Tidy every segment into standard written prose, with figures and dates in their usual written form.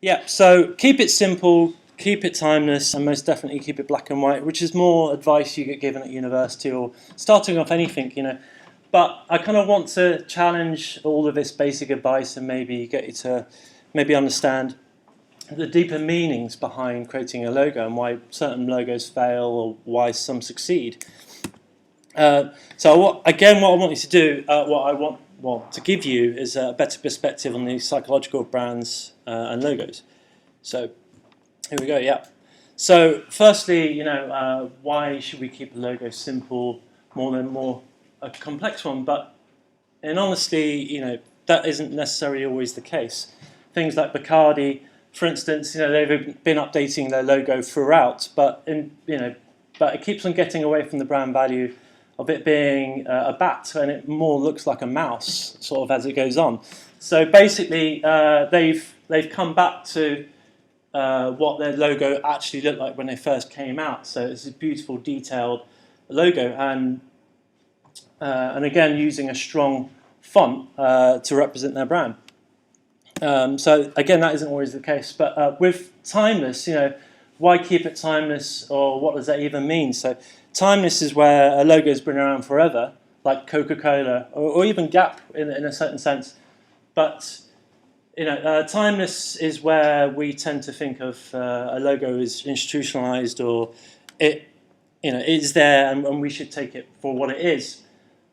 Yeah, so keep it simple, keep it timeless, and most definitely keep it black and white, which is more advice you get given at university or starting off anything. But I kind of want to challenge all of this basic advice and maybe get you to maybe understand the deeper meanings behind creating a logo and why certain logos fail or why some succeed. Again, what I want you to do, what I want to give you is a better perspective on the psychological of brands and logos. So here we go. Yeah. So firstly, why should we keep a logo simple more than a complex one? But in honesty, that isn't necessarily always the case. Things like Bacardi, for instance, they've been updating their logo throughout, but it keeps on getting away from the brand value of it being a bat, and it more looks like a mouse, sort of as it goes on. So basically, they've come back to what their logo actually looked like when they first came out. So it's a beautiful, detailed logo, and again using a strong font to represent their brand. So again, that isn't always the case. But with timeless, why keep it timeless, or what does that even mean? So timeless is where a logo has been around forever, like Coca-Cola or even Gap in a certain sense. But timeless is where we tend to think of a logo as institutionalized, or it is there and we should take it for what it is.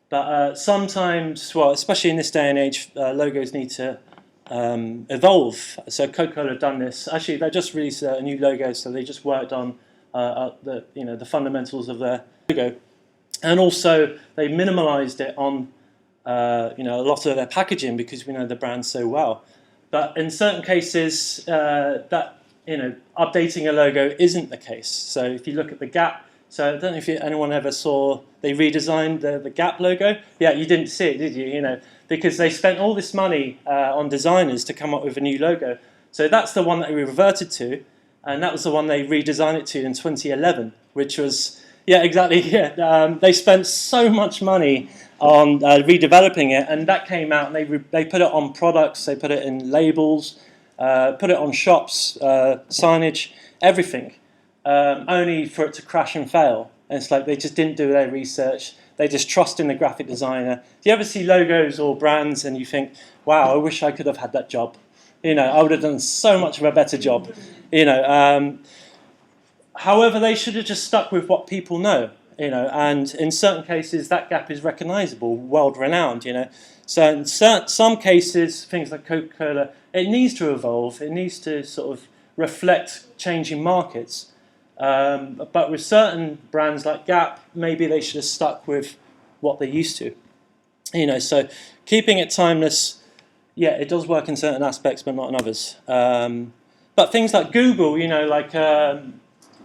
But sometimes, well, especially in this day and age, logos need to evolve. So Coca-Cola have done this. Actually, they just released a new logo, so they just worked on the fundamentals of their logo, and also they minimalized it on a lot of their packaging because we know the brand so well. But in certain cases, that updating a logo isn't the case. So if you look at the Gap, so I don't know if anyone ever saw they redesigned the Gap logo. Yeah, you didn't see it, did you? Because they spent all this money on designers to come up with a new logo. So that's the one that we reverted to, and that was the one they redesigned it to in 2011, which was, yeah, exactly, yeah. They spent so much money on redeveloping it, and that came out, and they put it on products, they put it in labels, put it on shops, signage, everything, only for it to crash and fail. And it's like they just didn't do their research. They just trust in the graphic designer. Do you ever see logos or brands and you think, wow, I wish I could have had that job? I would have done so much of a better job. However, they should have just stuck with what people know. And in certain cases, that Gap is recognizable, world-renowned. So in some cases, things like Coca-Cola, it needs to evolve. It needs to sort of reflect changing markets. But with certain brands like Gap, maybe they should have stuck with what they're used to. So keeping it timeless, yeah, it does work in certain aspects, but not in others. But things like Google,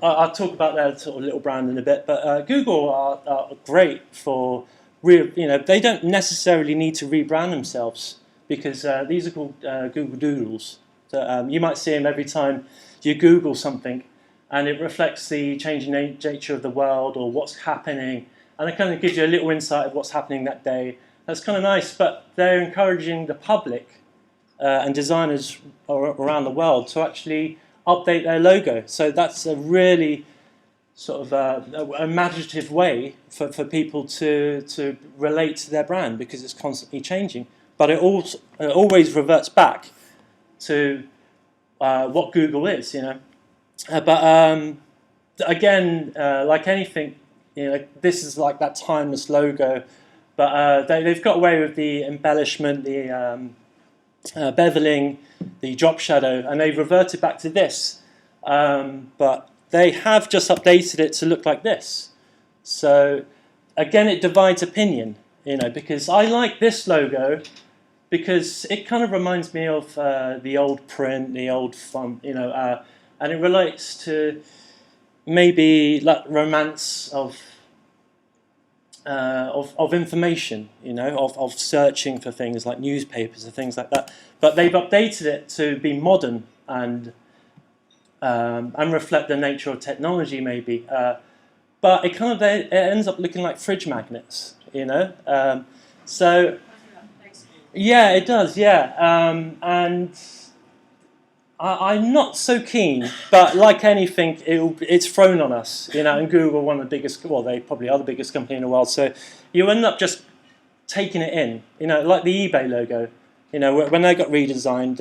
I'll talk about their sort of little brand in a bit, but Google are great for, they don't necessarily need to rebrand themselves because these are called Google Doodles. So you might see them every time you Google something, and it reflects the changing nature of the world or what's happening, and it kind of gives you a little insight of what's happening that day. That's kind of nice, but they're encouraging the public and designers around the world to actually update their logo. So that's a really sort of imaginative way for people to relate to their brand because it's constantly changing. But it always reverts back to what Google is, But again, like anything, this is like that timeless logo. But they've got away with the embellishment, the beveling, the drop shadow, and they've reverted back to this. But they have just updated it to look like this. So again, it divides opinion, because I like this logo because it kind of reminds me of the old print, the old font, and it relates to maybe like romance of information, of searching for things like newspapers and things like that. But they've updated it to be modern and reflect the nature of technology, maybe. But it ends up looking like fridge magnets, So yeah, it does. Yeah, and I'm not so keen, but like anything, it's thrown on us, and Google, one of the biggest, well, they probably are the biggest company in the world, so you end up just taking it in, like the eBay logo, when they got redesigned,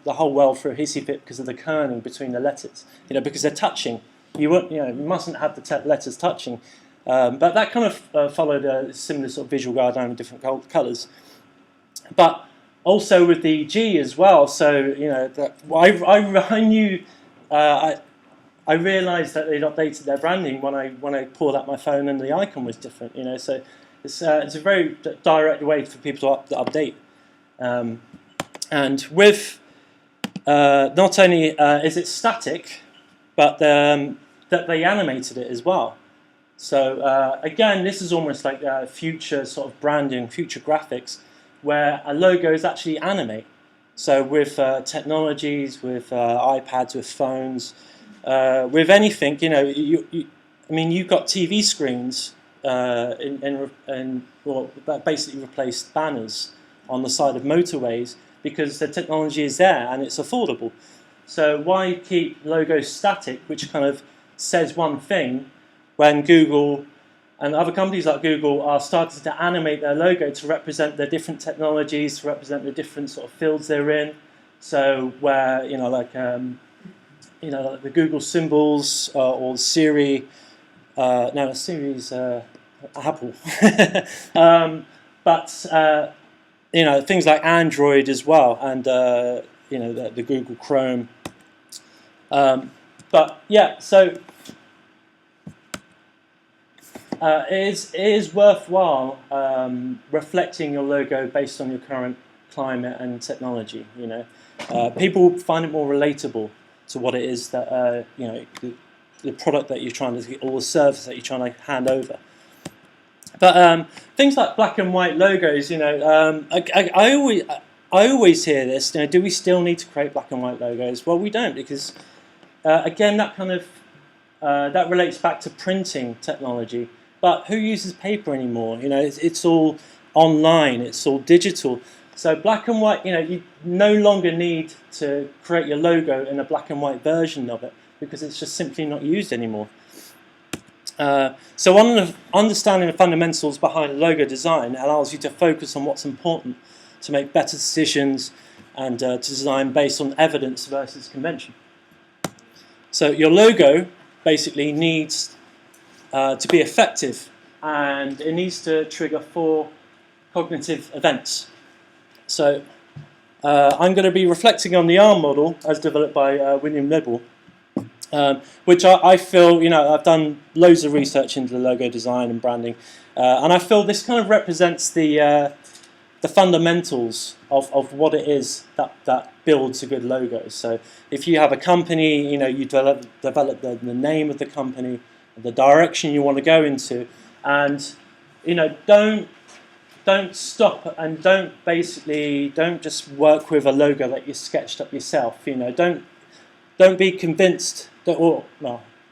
the whole world threw a hissy fit because of the kerning between the letters, because they're touching. You mustn't have the letters touching, but that kind of followed a similar sort of visual guideline with different colours. But also with the G as well, so I knew, I realised that they'd updated their branding when I pulled out my phone and the icon was different, so it's a very direct way for people to update. And with not only is it static, but that they animated it as well. So again, this is almost like future sort of branding, future graphics, where a logo is actually animate. So with technologies, with iPads, with phones, with anything, you've got TV screens that basically replaced banners on the side of motorways because the technology is there and it's affordable. So why keep logos static, which kind of says one thing, when Google and other companies like Google are starting to animate their logo to represent the different technologies, to represent the different sort of fields they're in. So where, like the Google symbols or Siri, no, Siri's Apple. But things like Android as well, and the Google Chrome. But yeah, so it is worthwhile reflecting your logo based on your current climate and technology. People find it more relatable to what it is that the product that you're trying to get, or the service that you're trying to hand over. But things like black and white logos, I always hear this. Do we still need to create black and white logos? Well, we don't, because again, that kind of that relates back to printing technology. But who uses paper anymore? It's all online. It's all digital. So black and white, you no longer need to create your logo in a black and white version of it because it's just simply not used anymore. So understanding the fundamentals behind logo design allows you to focus on what's important to make better decisions and to design based on evidence versus convention. So your logo basically needs to be effective, and it needs to trigger 4 cognitive events. So I'm going to be reflecting on the ARRM model as developed by William Lidwell, which I feel, I've done loads of research into the logo design and branding, and I feel this kind of represents the fundamentals of what it is that builds a good logo. So if you have a company, you develop the name of the company, the direction you want to go into, and don't stop and don't just work with a logo that you sketched up yourself. Don't be convinced that, all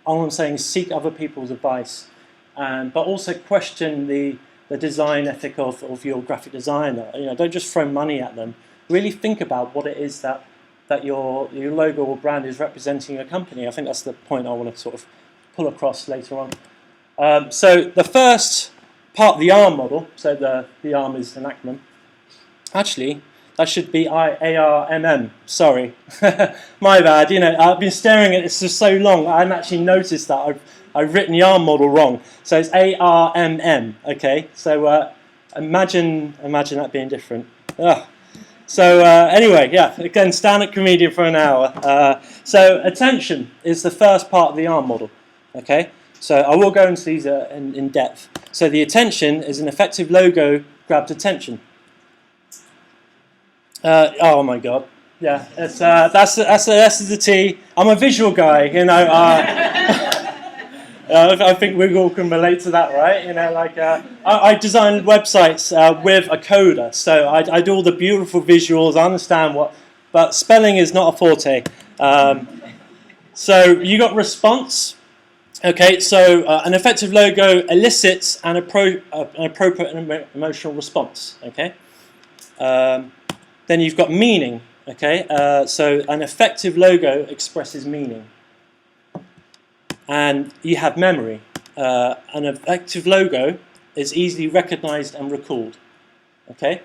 I'm saying is seek other people's advice, but also question the design ethic of your graphic designer. Don't just throw money at them. Really think about what it is that your logo or brand is representing your company. I think that's the point I want to sort of pull across later on. So the first part of the ARRM model, so the ARRM is an acronym. Actually, that should be ARRM. Sorry, my bad. I've been staring at this for so long. I hadn't actually noticed that I've written the ARRM model wrong. So it's ARRM. Okay. So imagine that being different. Ugh. So anyway, yeah. Again, stand-up comedian for an hour. So attention is the first part of the ARRM model. Okay. So I will go into these in depth. So the attention is an effective logo grabbed attention. Oh my God, yeah, it's that's the T. I'm a visual guy, I think we all can relate to that, right? I design websites with a coder, so I do all the beautiful visuals. I understand but spelling is not a forte. So you got response. Okay, so an effective logo elicits an appropriate emotional response. Okay. Then you've got meaning. Okay, so an effective logo expresses meaning, and you have memory. An effective logo is easily recognized and recalled. Okay,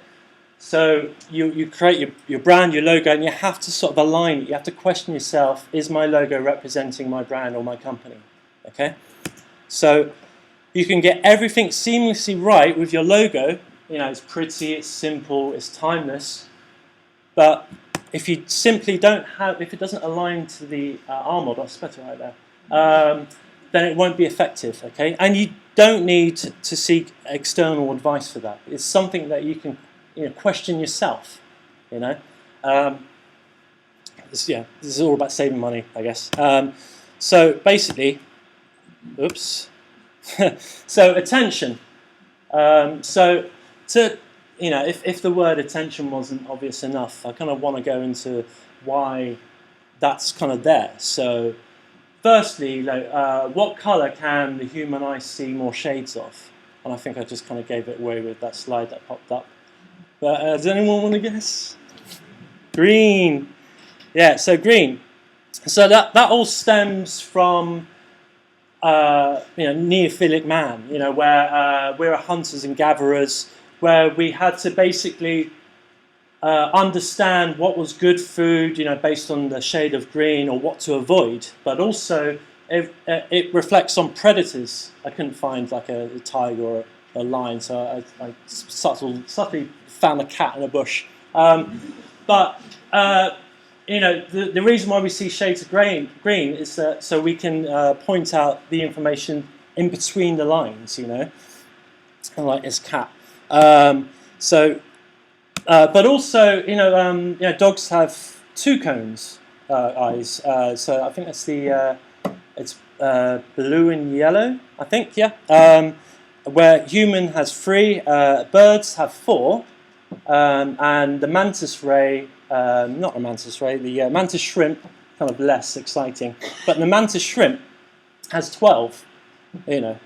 so you create your brand, your logo, and you have to sort of align it. You have to question yourself: is my logo representing my brand or my company? Okay, so you can get everything seamlessly right with your logo. You know, it's pretty, it's simple, it's timeless, but if you simply don't have, if it doesn't align to the ARRM model, I spelled it right there, then it won't be effective, okay? And you don't need to seek external advice for that. It's something that you can, question yourself, this is all about saving money, I guess. So basically, oops. So attention. If the word attention wasn't obvious enough, I kind of want to go into why that's kind of there. So, firstly, what colour can the human eye see more shades of? And I think I just kind of gave it away with that slide that popped up. But does anyone want to guess? Green. Yeah, so green. So that all stems from Neophilic man. Where we're hunters and gatherers, where we had to basically understand what was good food, based on the shade of green, or what to avoid. But also, it reflects on predators. I couldn't find like a tiger or a lion, so I subtly found a cat in a bush. The reason why we see shades of green is so we can point out the information in between the lines, kind of like this cat. But also, dogs have two cones eyes. So I think that's it's blue and yellow. I think, yeah. Where human has 3, birds have 4, and the mantis ray, not the mantis ray, the mantis shrimp, kind of less exciting, but the mantis shrimp has 12. And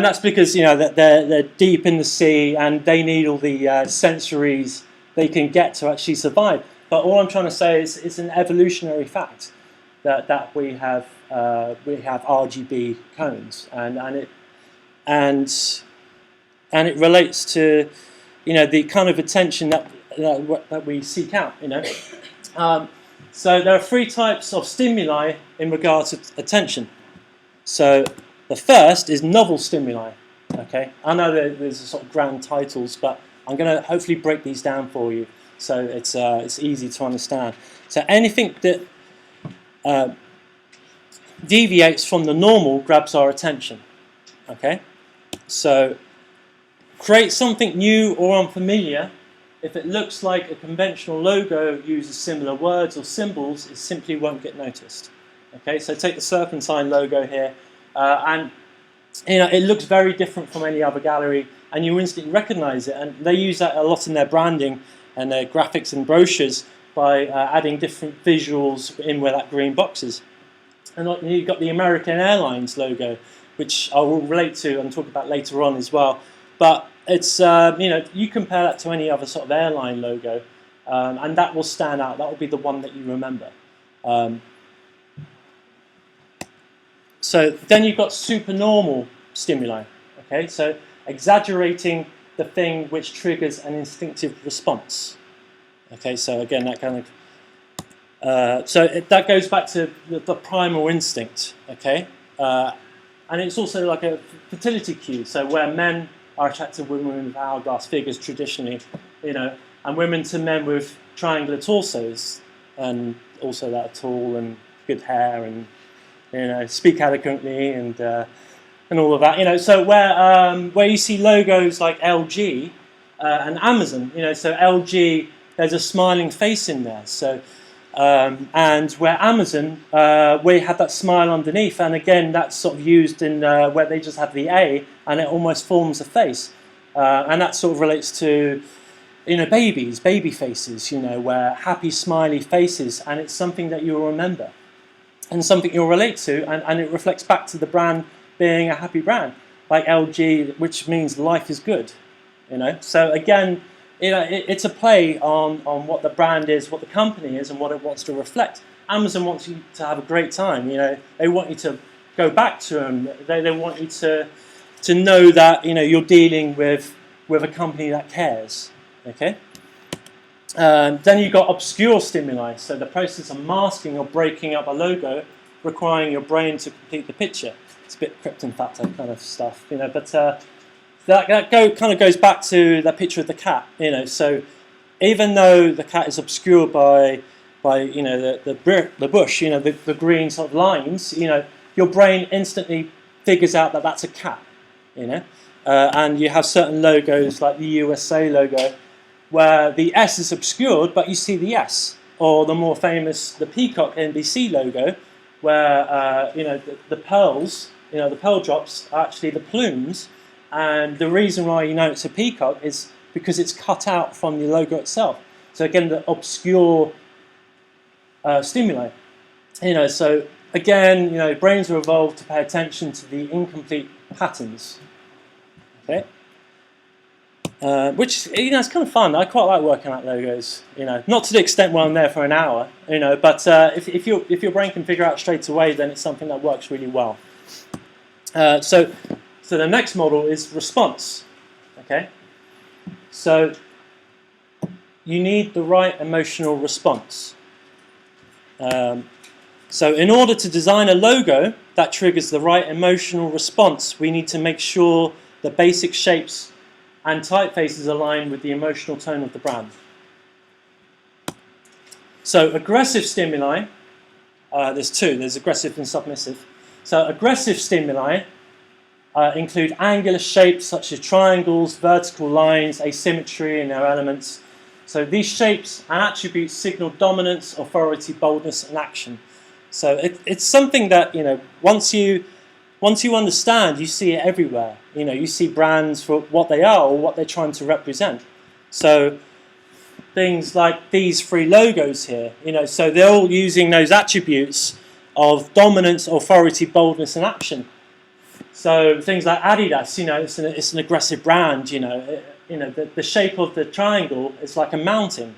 that's because that they're deep in the sea and they need all the sensories they can get to actually survive. But all I'm trying to say is it's an evolutionary fact that we have RGB cones, and it relates to the kind of attention that we seek out. So there are 3 types of stimuli in regard to attention. So the first is novel stimuli. Okay, I know there's sort of grand titles, but I'm going to hopefully break these down for you so it's easy to understand. So anything that deviates from the normal grabs our attention. Okay, so create something new or unfamiliar. If it looks like a conventional logo uses similar words or symbols, it simply won't get noticed. Okay, so take the serpentine logo here. And it looks very different from any other gallery, and you instantly recognize it. And they use that a lot in their branding and their graphics and brochures by adding different visuals in where that green box is. And you've got the American Airlines logo, which I will relate to and talk about later on as well. But it's you compare that to any other sort of airline logo, and that will stand out. That will be the one that you remember. So then you've got supernormal stimuli. Okay, so exaggerating the thing which triggers an instinctive response. Okay, so again, that kind of that goes back to the primal instinct. Okay, and it's also like a fertility cue. So where men are attracted to women with hourglass figures traditionally, and women to men with triangular torsos, and also that are tall and good hair and speak eloquently and all of that. So where you see logos like LG and Amazon, so LG, there's a smiling face in there. So and where Amazon, we have that smile underneath, and again that's sort of used in where they just have the A and it almost forms a face, and that sort of relates to baby faces, where happy smiley faces, and it's something that you'll remember and something you'll relate to, and it reflects back to the brand being a happy brand, like LG, which means life is good, So again, it's a play on what the brand is, what the company is, and what it wants to reflect. Amazon wants you to have a great time. They want you to go back to them. They want you to know that you're dealing with a company that cares. Okay. Then you've got obscure stimuli, so the process of masking or breaking up a logo, requiring your brain to complete the picture. It's a bit Krypton factor kind of stuff, but that kind of goes back to that picture of the cat, So even though the cat is obscured by the bush, the green sort of lines, your brain instantly figures out that that's a cat, and you have certain logos like the USA logo, where the S is obscured, but you see the S, or the more famous, the Peacock NBC logo, where the pearls, the pearl drops are actually the plumes, and the reason why it's a peacock is because it's cut out from the logo itself. So again, the obscure stimuli, So again, brains are evolved to pay attention to the incomplete patterns. Okay. Which it's kind of fun. I quite like working out logos. Not to the extent where I'm there for an hour. But if your brain can figure out straight away, then it's something that works really well. So the next model is response. Okay. So you need the right emotional response. So in order to design a logo that triggers the right emotional response, we need to make sure the basic shapes and typefaces align with the emotional tone of the brand. So aggressive stimuli, there's two, there's aggressive and submissive. So aggressive stimuli include angular shapes such as triangles, vertical lines, asymmetry in their elements. So these shapes and attributes signal dominance, authority, boldness, and action. So it's something that, once you understand, you see it everywhere. You see brands for what they are or what they're trying to represent. So things like these three logos here, so they're all using those attributes of dominance, authority, boldness, and action. So things like Adidas, it's an aggressive brand. The shape of the triangle is like a mountain,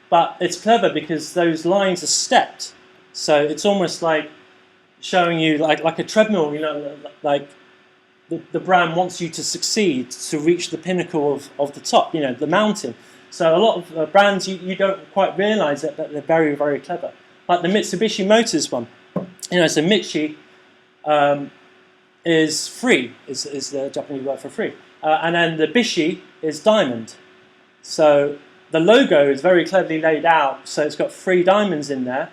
but it's clever because those lines are stepped. So it's almost like showing you like a treadmill, like the brand wants you to succeed, to reach the pinnacle of the top, the mountain. So a lot of brands, you don't quite realise that they're very, very clever. Like the Mitsubishi Motors one, so Mitsubishi is free, is the Japanese word for free. And then the Bishi is diamond. So the logo is very cleverly laid out, so it's got 3 diamonds in there.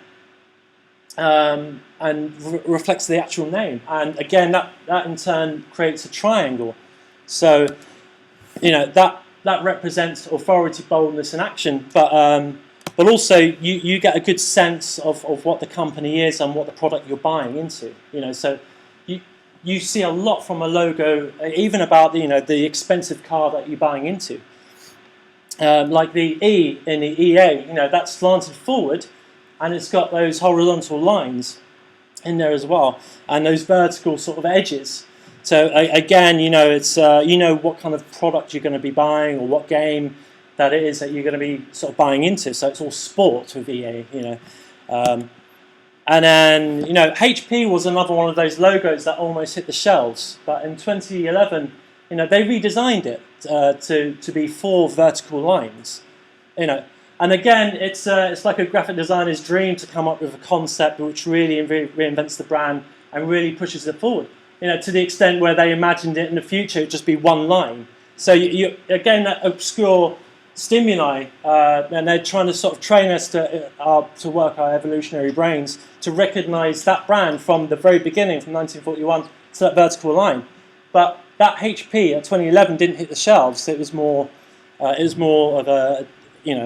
And reflects the actual name, and again that in turn creates a triangle. So that represents authority, boldness, and action. But also you get a good sense of what the company is and what the product you're buying into. So you see a lot from a logo, even about the expensive car that you're buying into. Like the E in the EA, that's slanted forward. And it's got those horizontal lines in there as well, and those vertical sort of edges. So again, it's what kind of product you're going to be buying, or what game that it is that you're going to be sort of buying into. So it's all sport with EA, And then HP was another one of those logos that almost hit the shelves. But in 2011, they redesigned it to be 4 vertical lines, And again, it's like a graphic designer's dream to come up with a concept which really reinvents the brand and really pushes it forward. To the extent where they imagined it in the future, it'd just be 1 line. So you again, that obscure stimuli, and they're trying to sort of train us to work our evolutionary brains to recognise that brand from the very beginning, from 1941 to that vertical line. But that HP at 2011 didn't hit the shelves. It was more of a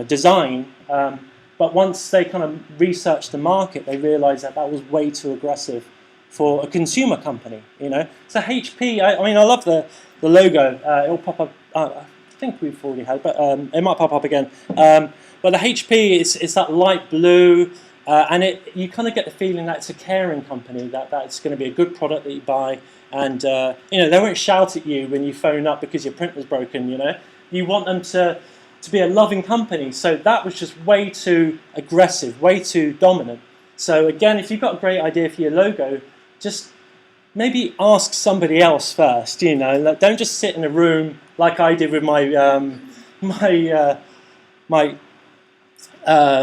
design, but once they kind of researched the market, they realised that was way too aggressive for a consumer company. So HP, I love the logo. It'll pop up. I think we've already had, but it might pop up again. But the HP is that light blue, and you kind of get the feeling that it's a caring company, that it's going to be a good product that you buy, and they won't shout at you when you phone up because your printer's broken. You want them to to be a loving company. So that was just way too aggressive, way too dominant. So again, if you've got a great idea for your logo, just maybe ask somebody else first. You know, like, don't just sit in a room like I did with my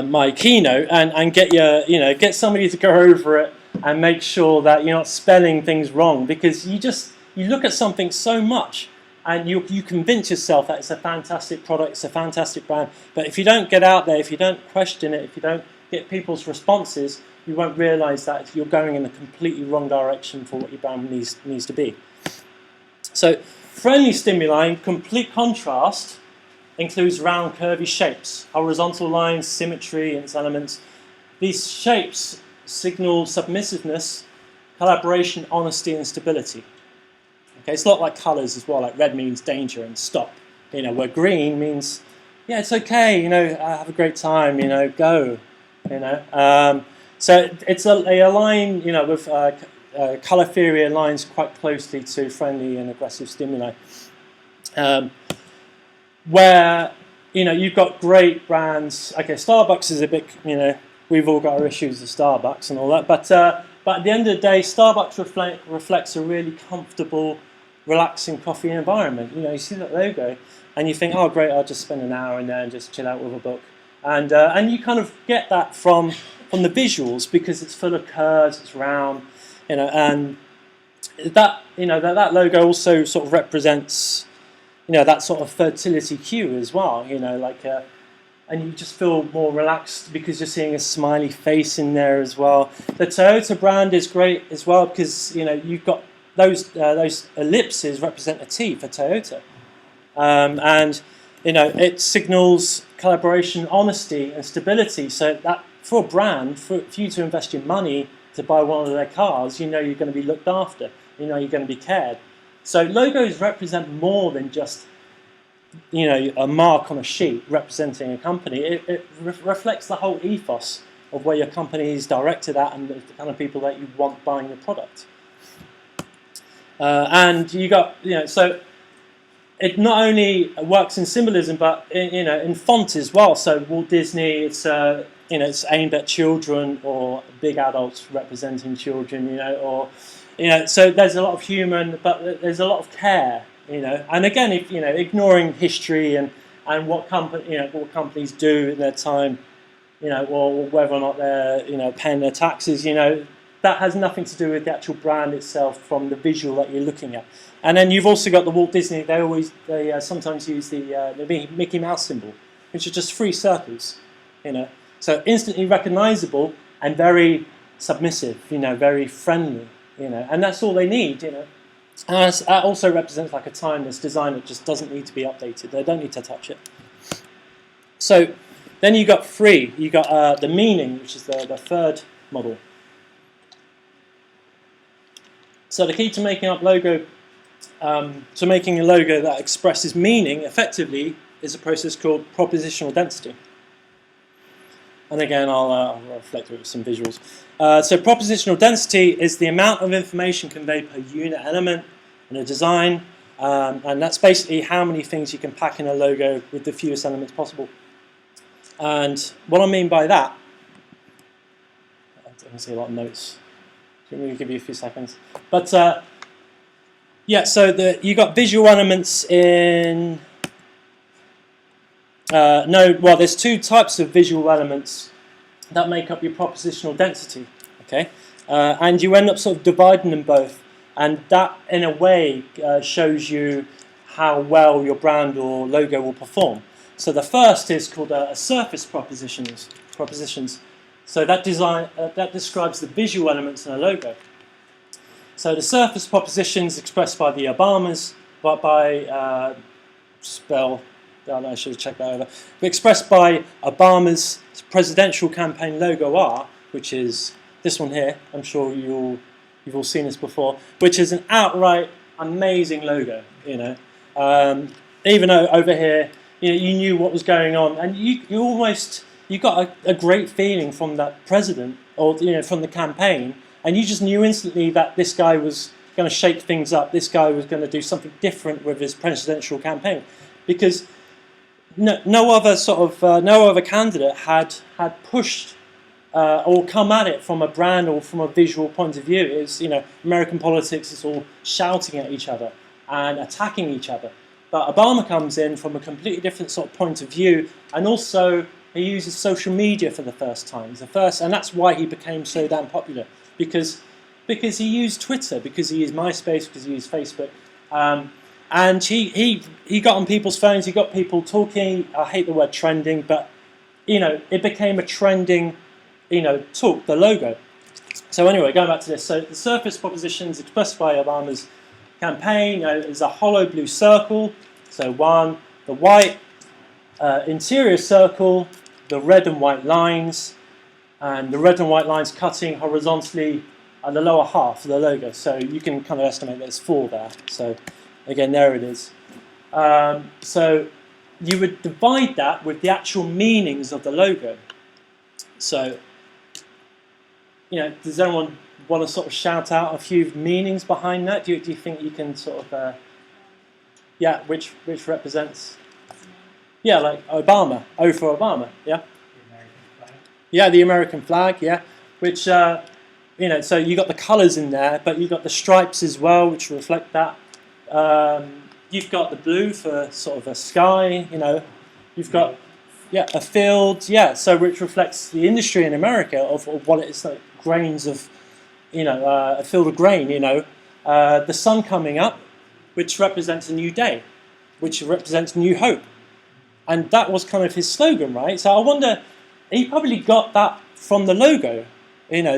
my keynote and get somebody to go over it and make sure that you're not spelling things wrong, because you look at something so much and you convince yourself that it's a fantastic product, it's a fantastic brand, but if you don't get out there, if you don't question it, if you don't get people's responses, you won't realise that you're going in a completely wrong direction for what your brand needs to be. So friendly stimuli, in complete contrast, includes round curvy shapes, horizontal lines, symmetry and its elements. These shapes signal submissiveness, collaboration, honesty and stability. Okay, it's a lot like colours as well, like red means danger and stop. You know, where green means, yeah, it's okay, you know, have a great time, you know, go, you know. So they align, you know, with colour theory aligns quite closely to friendly and aggressive stimuli. Where, you know, you've got great brands. Okay, Starbucks is a bit, you know, we've all got our issues with Starbucks and all that, but at the end of the day, Starbucks reflects a really comfortable, relaxing coffee environment. You know, you see that logo and you think, oh great, I'll just spend an hour in there and just chill out with a book. And you kind of get that from the visuals, because it's full of curves, it's round, you know, and that, you know, that logo also sort of represents, you know, that sort of fertility cue as well, you know, like, and you just feel more relaxed because you're seeing a smiley face in there as well. The Toyota brand is great as well because, you know, you've got those ellipses represent a T for Toyota, and you know, it signals collaboration, honesty, and stability. So that for a brand, for you to invest your money to buy one of their cars, you know you're going to be looked after. You know you're going to be cared. So logos represent more than just, you know, a mark on a sheet representing a company. It reflects the whole ethos of where your company is directed at and the kind of people that you want buying your product. And you got, you know, so it not only works in symbolism, but in font as well. So Walt Disney, it's it's aimed at children or big adults representing children, you know, or so there's a lot of human, but there's a lot of care, you know. And again, if ignoring history and what companies do in their time, you know, or whether or not they're paying their taxes, you know, that has nothing to do with the actual brand itself from the visual that you're looking at. And then you've also got the Walt Disney. They sometimes use the Mickey Mouse symbol, which are just 3 circles, you know. So instantly recognizable and very submissive, you know, very friendly, you know, and that's all they need, you know. And that also represents like a timeless design that just doesn't need to be updated. They don't need to touch it. So then you got 3. You got the meaning, which is the third model. So the key to making a logo that expresses meaning effectively is a process called propositional density. And again, I'll reflect it with some visuals. So propositional density is the amount of information conveyed per unit element in a design, and that's basically how many things you can pack in a logo with the fewest elements possible. And what I mean by that, I can see a lot of notes. Let me give you a few seconds. But yeah, so you got visual elements in. There's 2 types of visual elements that make up your propositional density. Okay, and you end up sort of dividing them both, and that in a way shows you how well your brand or logo will perform. So the first is called a surface propositions. So that describes the visual elements in a logo. So the surface propositions expressed by the Obamas, but by I should have checked that over. But expressed by Obama's presidential campaign logo R, which is this one here. I'm sure you've all seen this before, which is an outright amazing logo. You know, even though over here, you know, you knew what was going on, and you got a great feeling from that president, or from the campaign, and you just knew instantly that this guy was going to shake things up. This guy was going to do something different with his presidential campaign, because no other no other candidate had pushed or come at it from a brand or from a visual point of view. It's, American politics is all shouting at each other and attacking each other. But Obama comes in from a completely different sort of point of view, and also he uses social media for the first time. And that's why he became so damn popular, because he used Twitter, because he used MySpace, because he used Facebook, and he got on people's phones. He got people talking. I hate the word trending, but it became a trending talk, the logo. So anyway, going back to this. So the surface propositions expressed by Obama's campaign is a hollow blue circle. So one, the white interior circle, the red and white lines, and the red and white lines cutting horizontally at the lower half of the logo. So you can kind of estimate there's 4 there. So again, there it is. So you would divide that with the actual meanings of the logo. So, does anyone want to sort of shout out a few meanings behind that? Do you think you can sort of, which represents, like Obama, O for Obama, yeah? The American flag. Yeah, the American flag, yeah, which, so you got the colours in there, but you've got the stripes as well, which reflect that. You've got the blue for sort of a sky, you've got, a field, so which reflects the industry in America of what it is, like grains of, a field of grain, the sun coming up, which represents a new day, which represents new hope. And that was kind of his slogan, right? So I wonder, he probably got that from the logo,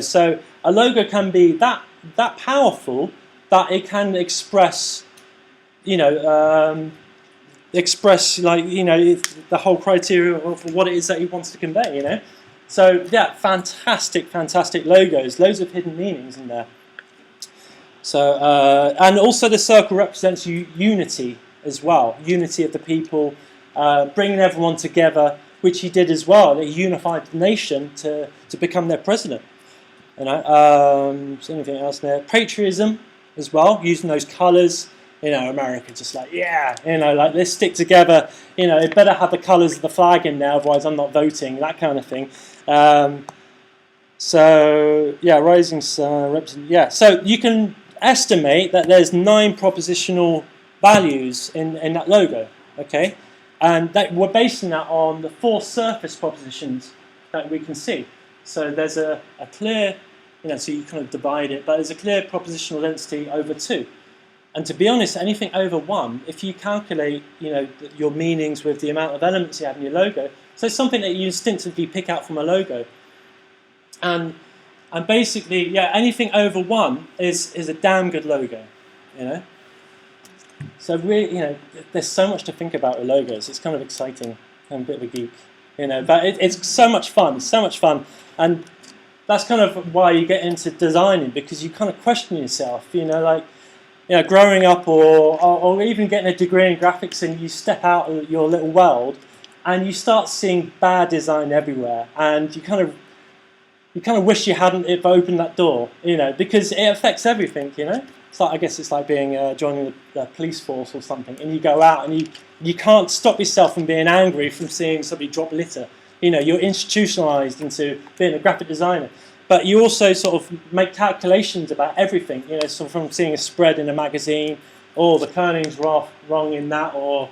so a logo can be that powerful that it can express, the whole criteria of what it is that he wants to convey, So yeah, fantastic logos, loads of hidden meanings in there. So and also the circle represents unity as well, unity of the people, bringing everyone together, which he did as well. He unified the nation to become their president. Is anything else there? Patriotism as well, using those colours. America just like, like let's stick together. It better have the colours of the flag in there, otherwise I'm not voting. That kind of thing. Rising sun. So you can estimate that there's 9 propositional values in that logo. Okay, and that we're basing that on the 4 surface propositions that we can see. So there's a clear, so you kind of divide it, but there's a clear propositional density over 2. And to be honest, anything over 1, if you calculate, your meanings with the amount of elements you have in your logo, so it's something that you instinctively pick out from a logo. And basically, anything over 1 is a damn good logo, So really, there's so much to think about with logos. It's kind of exciting. I'm a bit of a geek, but it's so much fun. It's so much fun, and that's kind of why you get into designing, because you kind of question yourself, growing up or even getting a degree in graphics, and you step out of your little world and you start seeing bad design everywhere, and you kind of wish you hadn't opened that door, because it affects everything, It's like, I guess it's like joining the police force or something, and you go out and you can't stop yourself from being angry from seeing somebody drop litter. You're institutionalized into being a graphic designer. But you also sort of make calculations about everything, so from seeing a spread in a magazine, or the kerning's wrong in that, or,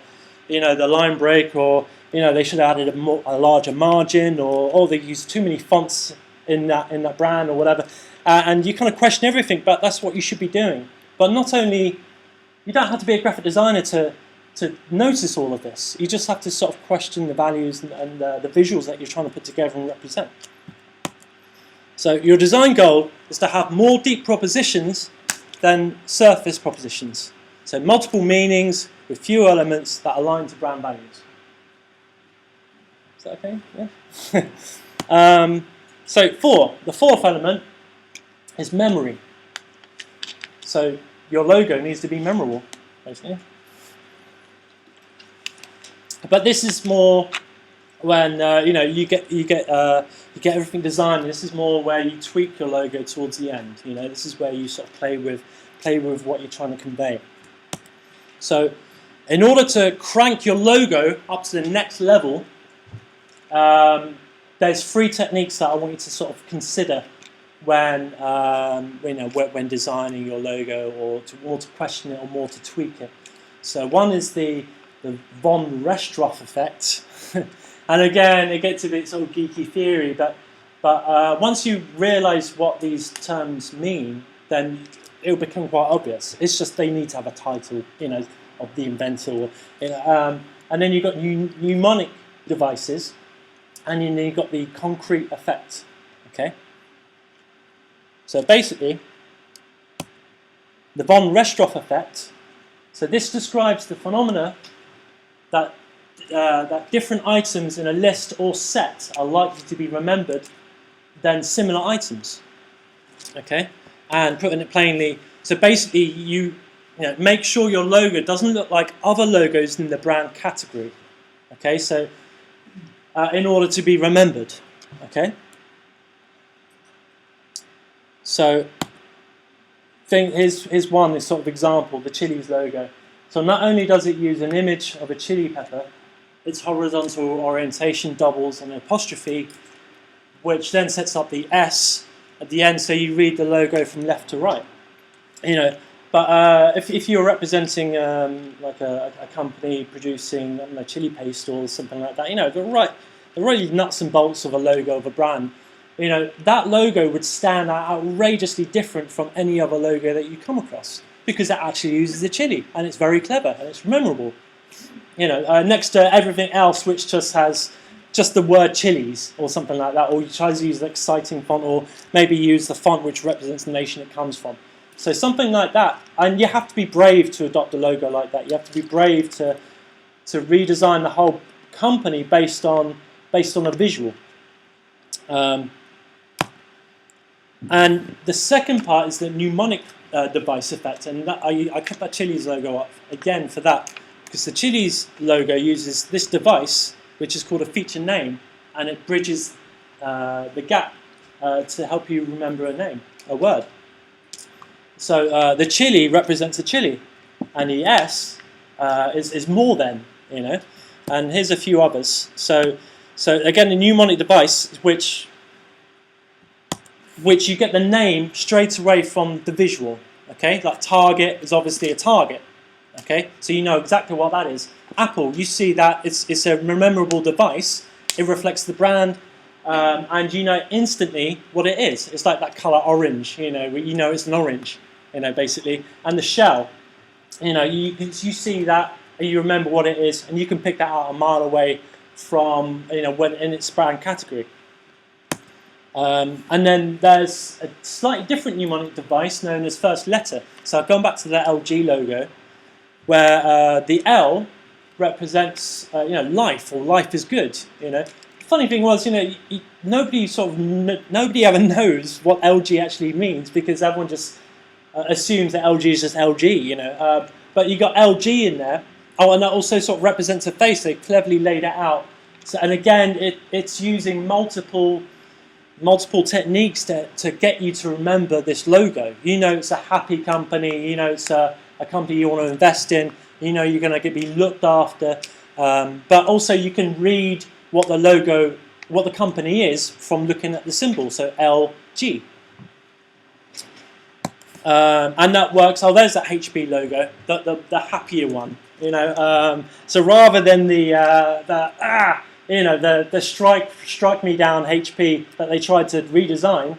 the line break, or, they should have added a larger margin, or they used too many fonts in that brand, or whatever. And you kind of question everything, but that's what you should be doing. But not only, you don't have to be a graphic designer to notice all of this. You just have to sort of question the values and the visuals that you're trying to put together and represent. So your design goal is to have more deep propositions than surface propositions. So multiple meanings with few elements that align to brand values. Is that okay? Yeah. So the fourth element is memory. So your logo needs to be memorable, basically. But this is more when you get everything designed. And this is more where you tweak your logo towards the end. This is where you sort of play with what you're trying to convey. So In order to crank your logo up to the next level, there's 3 techniques that I want you to sort of consider when when designing your logo, or to question it, or more to tweak it. So one is the von Restroff effect, and again it gets a bit sort of geeky theory, but once you realise what these terms mean, then it'll become quite obvious. It's just they need to have a title, of the inventor, or, and then you've got mnemonic devices, and then you've got the concrete effect. Okay. So basically, the von Restroff effect. So this describes the phenomena that different items in a list or set are likely to be remembered than similar items. Okay, and putting it plainly, so basically you make sure your logo doesn't look like other logos in the brand category. Okay, so in order to be remembered. Okay. So, here's one sort of example, the Chili's logo. So not only does it use an image of a chili pepper, its horizontal orientation doubles an apostrophe, which then sets up the S at the end, so you read the logo from left to right. But if you're representing like a company producing chili paste or something like that, the really nuts and bolts of a logo of a brand. That logo would stand out outrageously different from any other logo that you come across, because it actually uses the chili, and it's very clever and it's memorable. Next to everything else which just has just the word Chili's or something like that, or you try to use an exciting font, or maybe use the font which represents the nation it comes from. So something like that, and you have to be brave to adopt a logo like that. You have to be brave to redesign the whole company based on a visual. And the second part is the mnemonic device effect, and I kept that Chili's logo up again for that, because the Chili's logo uses this device, which is called a feature name, and it bridges the gap to help you remember a word. So the chili represents a chili, and the S is more than, and here's a few others. So again, the mnemonic device, which you get the name straight away from the visual. Okay, like Target is obviously a target. Okay, so you know exactly what that is. Apple, you see that it's a memorable device. It reflects the brand, and you know instantly what it is. It's like that color orange. It's an orange. Basically, and the shell. You see that and you remember what it is, and you can pick that out a mile away from when in its brand category. And then there's a slightly different mnemonic device known as first letter. So I've gone back to the LG logo, where the L represents life, or life is good. The funny thing was, nobody ever knows what LG actually means, because everyone just assumes that LG is just LG. But you got LG in there. Oh, and that also sort of represents a face. They cleverly laid it out. So, and again, it's using multiple techniques to get you to remember this logo. It's a happy company. It's a company you want to invest in. You're going to be looked after. But also you can read what the company is from looking at the symbol. So LG. And that works. Oh, there's that HP logo, the happier one. So rather than the strike me down HP that they tried to redesign,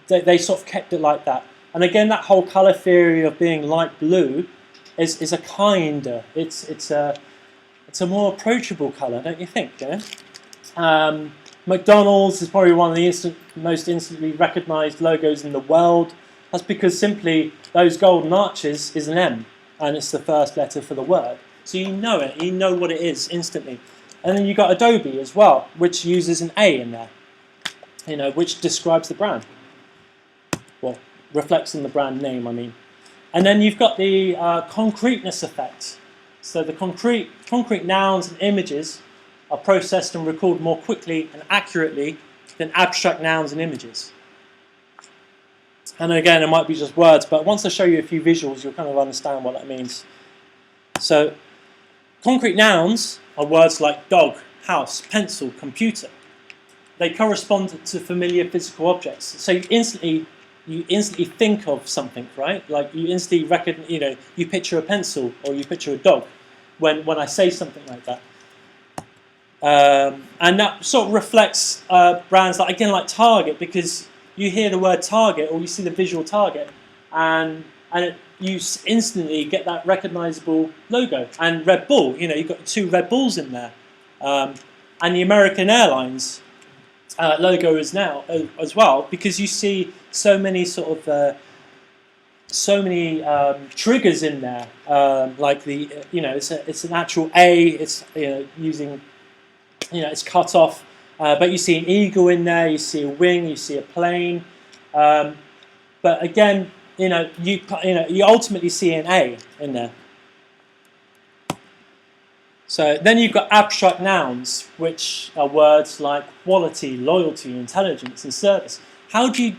they sort of kept it like that. And again, that whole color theory of being light blue is a kinder. It's a more approachable color, don't you think? McDonald's is probably one of the most instantly recognized logos in the world. That's because simply those golden arches is an M, and it's the first letter for the word. So you know it, you know what it is instantly. And then you've got Adobe as well, which uses an A in there, which describes the brand. Well, reflects on the brand name, I mean. And then you've got the concreteness effect. So the concrete nouns and images are processed and recalled more quickly and accurately than abstract nouns and images. And again, it might be just words, but once I show you a few visuals, you'll kind of understand what that means. So concrete nouns are words like dog, house, pencil, computer. They correspond to familiar physical objects. So you instantly think of something, right? Like you instantly recognize, you picture a pencil or you picture a dog when I say something like that. And that sort of reflects brands like Target, because you hear the word Target or you see the visual Target, and you instantly get that recognizable logo. And Red Bull, you've got 2 Red Bulls in there, and the American Airlines logo is now as well, because you see so many triggers in there, like it's an actual A, it's using, it's cut off, but you see an eagle in there, you see a wing, you see a plane, but again, you ultimately see an A in there. So then you've got abstract nouns, which are words like quality, loyalty, intelligence, and service. How do you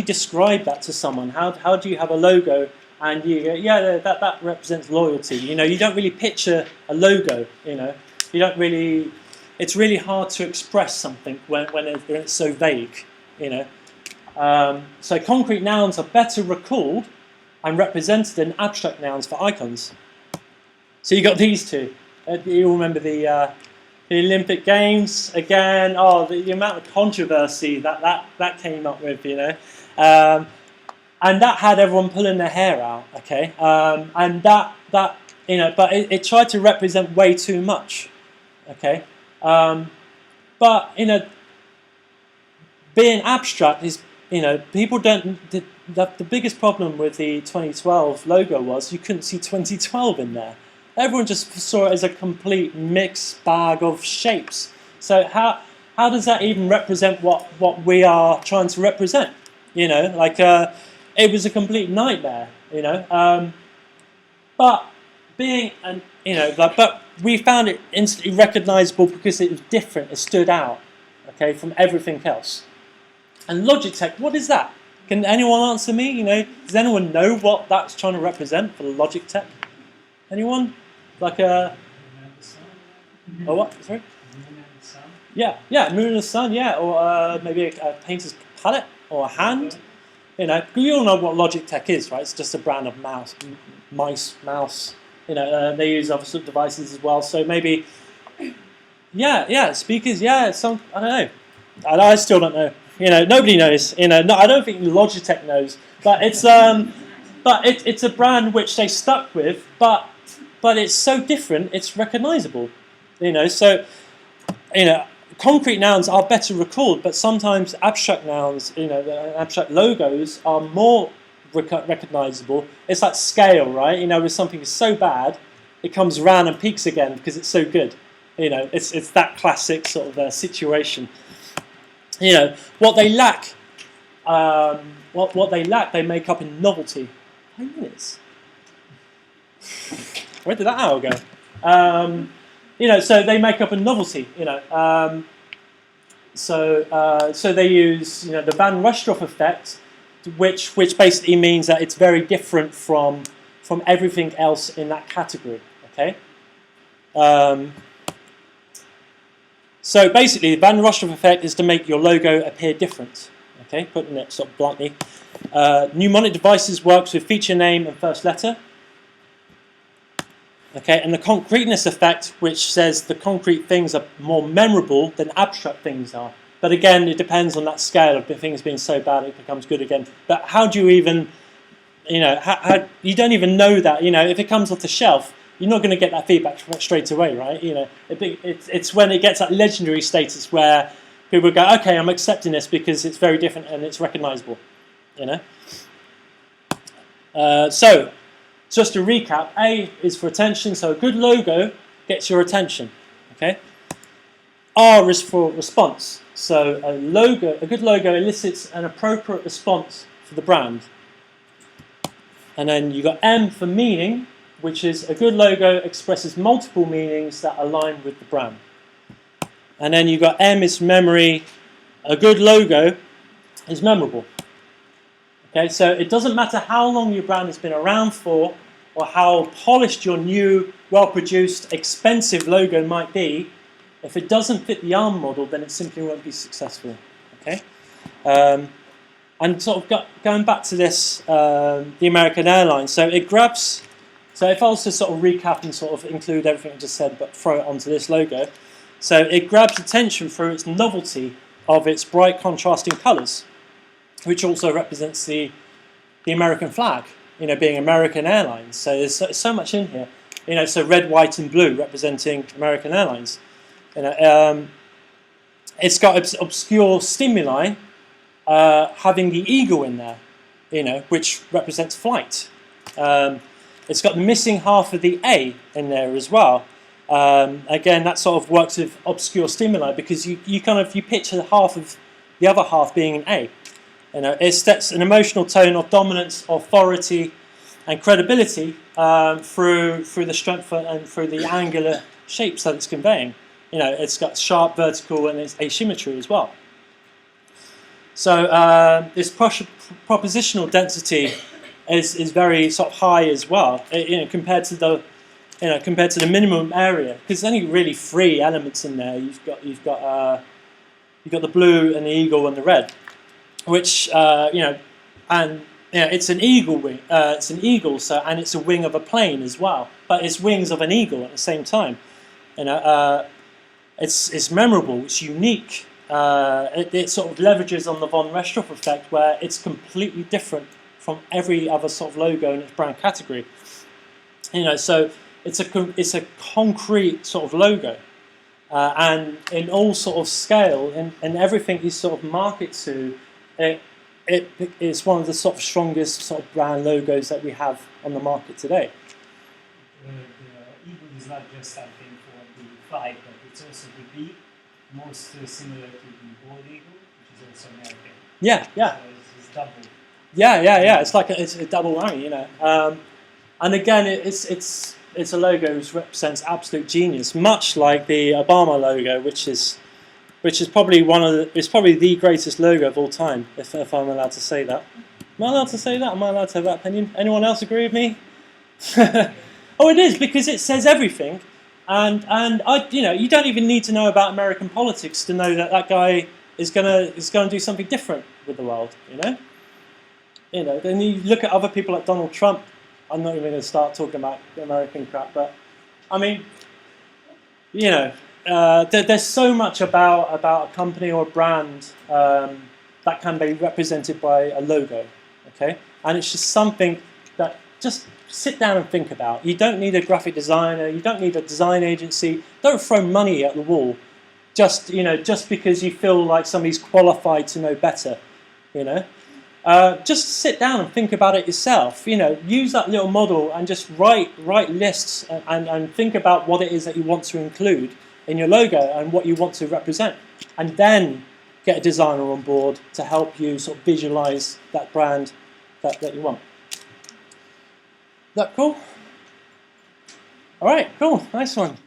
describe that to someone? How do you have a logo and you go, yeah, that represents loyalty? You don't really picture a logo. You don't really. It's really hard to express something when it's so vague. So concrete nouns are better recalled and represented than abstract nouns for icons. So you got these two. You all remember the Olympic Games again? Oh, the amount of controversy that came up with, and that had everyone pulling their hair out. Okay, and that but it tried to represent way too much. Okay, but being abstract is, people don't. The biggest problem with the 2012 logo was you couldn't see 2012 in there. Everyone just saw it as a complete mixed bag of shapes. So how does that even represent what we are trying to represent? It was a complete nightmare. But being but we found it instantly recognizable because it was different. It stood out, okay, from everything else. And Logitech, what is that? Can anyone answer me? Does anyone know what that's trying to represent for the Logitech? Anyone? Like a what? Sorry. Yeah, moon and the sun. Yeah, or maybe a painter's palette or a hand. You all know what Logitech is, right? It's just a brand of mouse. They use other sort of devices as well. So maybe, yeah, speakers. Yeah, I don't know. I still don't know. Nobody knows. No, I don't think Logitech knows. But it's it's a brand which they stuck with, but it's so different, it's recognizable. So concrete nouns are better recalled, but sometimes abstract nouns, abstract logos are more recognizable. It's like scale, right? If something is so bad, it comes around and peaks again because it's so good. It's that classic sort of situation. What they lack, they make up in novelty. 5 minutes. Where did that hour go? So they make up a novelty. So they use the Van Rushdorf effect, which basically means that it's very different from everything else in that category. Okay. So basically, the Van Rushdorf effect is to make your logo appear different. Okay, putting it sort of bluntly. Mnemonic devices works with feature name and first letter. Okay, and the concreteness effect, which says the concrete things are more memorable than abstract things are. But again, it depends on that scale of the things being so bad it becomes good again. But how do you even, how you don't even know that. If it comes off the shelf, you're not going to get that feedback straight away, right? It's when it gets that legendary status where people go, okay, I'm accepting this because it's very different and it's recognizable. So, just to recap, A is for attention, so a good logo gets your attention. Okay. R is for response, so a good logo elicits an appropriate response for the brand. And then you got M for meaning, which is a good logo expresses multiple meanings that align with the brand. And then you got M is memory. A good logo is memorable. Okay, so it doesn't matter how long your brand has been around for, or how polished your new, well-produced, expensive logo might be, if it doesn't fit the ARRM model, then it simply won't be successful. Okay, and sort of going back to this, the American Airlines. So it grabs. So if I was to sort of recap and sort of include everything I just said, but throw it onto this logo, so it grabs attention through its novelty of its bright contrasting colours, which also represents the American flag. You know, being American Airlines. So there's so much in here. You know, so red, white, and blue representing American Airlines. You know, it's got obscure stimuli, having the eagle in there. You know, which represents flight. It's got the missing half of the A in there as well. Again, that sort of works with obscure stimuli because you picture half of the other half being an A. You know, it sets an emotional tone of dominance, authority, and credibility through the strength and through the angular shapes that it's conveying. You know, it's got sharp, vertical, and it's asymmetry as well. So this propositional density is very sort of high as well. You know, compared to the minimum area, because there's only really 3 elements in there. You've got the blue and the eagle and the red. Which it's an eagle wing. It's an eagle, and it's a wing of a plane as well. But it's wings of an eagle at the same time. You know, it's memorable. It's unique. It sort of leverages on the von Restorff effect, where it's completely different from every other sort of logo in its brand category. You know, so it's a concrete sort of logo. And in all sort of scale, and everything you sort of market to, it is one of the sort of strongest sort of brand logos that we have on the market today. The eagle is not just something for the flight, but it's also the beak, most similar to the bald eagle, which is also American. Yeah. So it's double. Yeah. It's like it's a double whammy, you know. And again, it's a logo which represents absolute genius, much like the Obama logo, which is probably it's probably the greatest logo of all time, if I'm allowed to say that. Am I allowed to say that? Am I allowed to have that opinion? Anyone else agree with me? Oh, it is, because it says everything, and you don't even need to know about American politics to know that guy is gonna do something different with the world. You know. Then you look at other people like Donald Trump. I'm not even going to start talking about American crap, but I mean, you know. There's so much about a company or a brand that can be represented by a logo, okay? And it's just something that just sit down and think about. You don't need a graphic designer, you don't need a design agency. Don't throw money at the wall just because you feel like somebody's qualified to know better, you know? Just sit down and think about it yourself. You know, use that little model and just write lists and think about what it is that you want to include in your logo and what you want to represent, and then get a designer on board to help you sort of visualize that brand that you want. Is that cool? All right, cool, nice one.